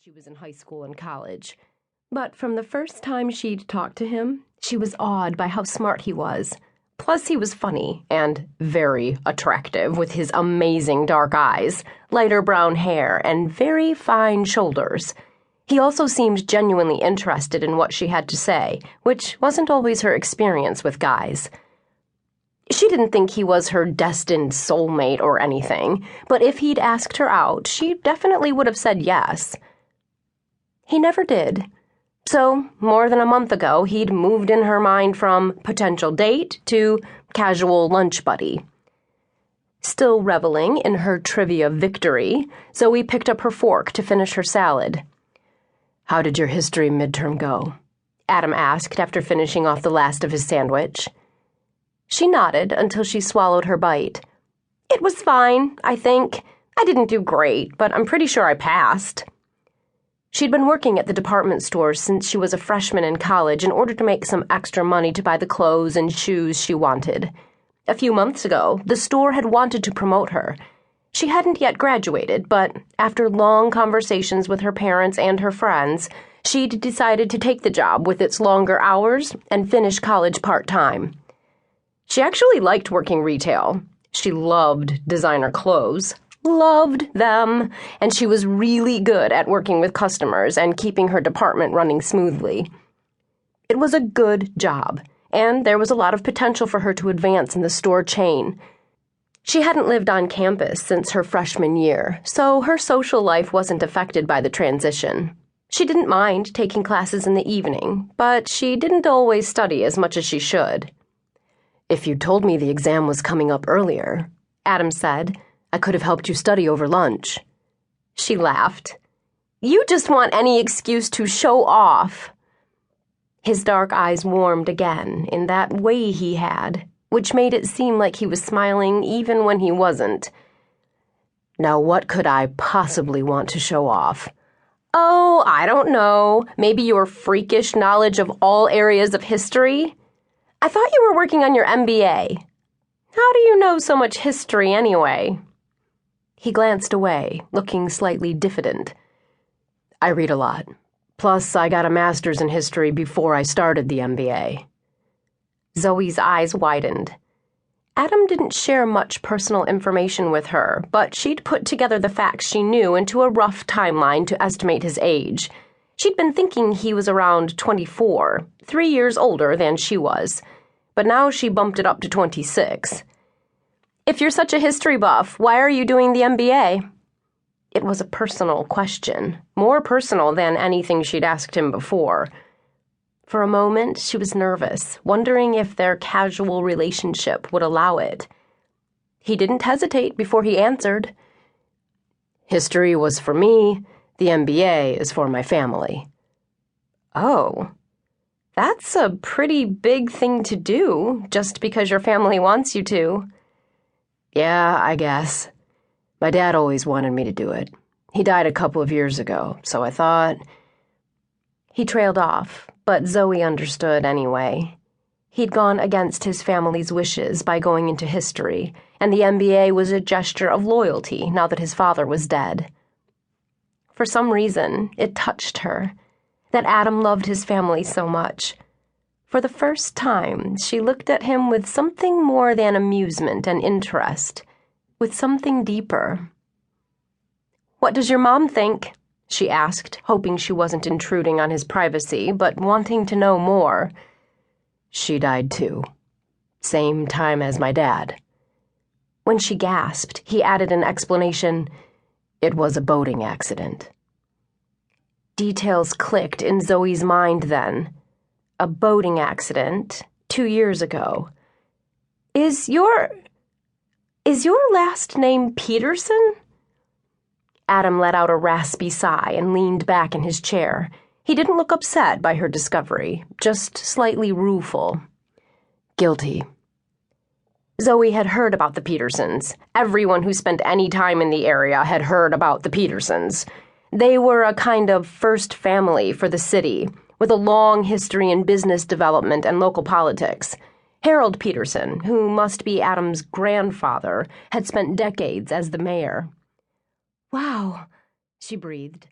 she was in high school and college. But from the first time she'd talked to him, she was awed by how smart he was. Plus, he was funny and very attractive with his amazing dark eyes, lighter brown hair, and very fine shoulders. He also seemed genuinely interested in what she had to say, which wasn't always her experience with guys. She didn't think he was her destined soulmate or anything, but if he'd asked her out, she definitely would have said yes. He never did. So, more than a month ago, he'd moved in her mind from potential date to casual lunch buddy. Still reveling in her trivia victory, Zoe picked up her fork to finish her salad. "How did your history midterm go?" Adam asked after finishing off the last of his sandwich. She nodded until she swallowed her bite. "It was fine, I think. I didn't do great, but I'm pretty sure I passed." She'd been working at the department store since she was a freshman in college in order to make some extra money to buy the clothes and shoes she wanted. A few months ago, the store had wanted to promote her. She hadn't yet graduated, but after long conversations with her parents and her friends, she'd decided to take the job with its longer hours and finish college part-time. She actually liked working retail. She loved designer clothes. Loved them, and she was really good at working with customers and keeping her department running smoothly. It was a good job, and there was a lot of potential for her to advance in the store chain. She hadn't lived on campus since her freshman year, so her social life wasn't affected by the transition. She didn't mind taking classes in the evening, but she didn't always study as much as she should. "If you'd told me the exam was coming up earlier," Adam said, "I could have helped you study over lunch." She laughed. "You just want any excuse to show off." His dark eyes warmed again in that way he had, which made it seem like he was smiling even when he wasn't. "Now what could I possibly want to show off?" "Oh, I don't know. Maybe your freakish knowledge of all areas of history? I thought you were working on your MBA. How do you know so much history anyway?" He glanced away, looking slightly diffident. "I read a lot. Plus, I got a master's in history before I started the MBA. Zoe's eyes widened. Adam didn't share much personal information with her, but she'd put together the facts she knew into a rough timeline to estimate his age. She'd been thinking he was around 24, 3 years older than she was, but now she bumped it up to 26. "If you're such a history buff, why are you doing the MBA?" It was a personal question, more personal than anything she'd asked him before. For a moment, she was nervous, wondering if their casual relationship would allow it. He didn't hesitate before he answered. "History was for me. The MBA is for my family." "Oh, that's a pretty big thing to do, just because your family wants you to." "Yeah, I guess. My dad always wanted me to do it. He died a couple of years ago, so I thought..." He trailed off, but Zoe understood anyway. He'd gone against his family's wishes by going into history, and the MBA was a gesture of loyalty now that his father was dead. For some reason, it touched her, that Adam loved his family so much. For the first time, she looked at him with something more than amusement and interest, with something deeper. "What does your mom think?" she asked, hoping she wasn't intruding on his privacy, but wanting to know more. "She died too. Same time as my dad." When she gasped, he added an explanation. "It was a boating accident." Details clicked in Zoe's mind then. A boating accident 2 years ago. Is your last name Peterson?" Adam let out a raspy sigh and leaned back in his chair. He didn't look upset by her discovery, just slightly rueful. "Guilty." Zoe had heard about the Petersons. Everyone who spent any time in the area had heard about the Petersons. They were a kind of first family for the city, with a long history in business development and local politics. Harold Peterson, who must be Adam's grandfather, had spent decades as the mayor. "Wow," she breathed.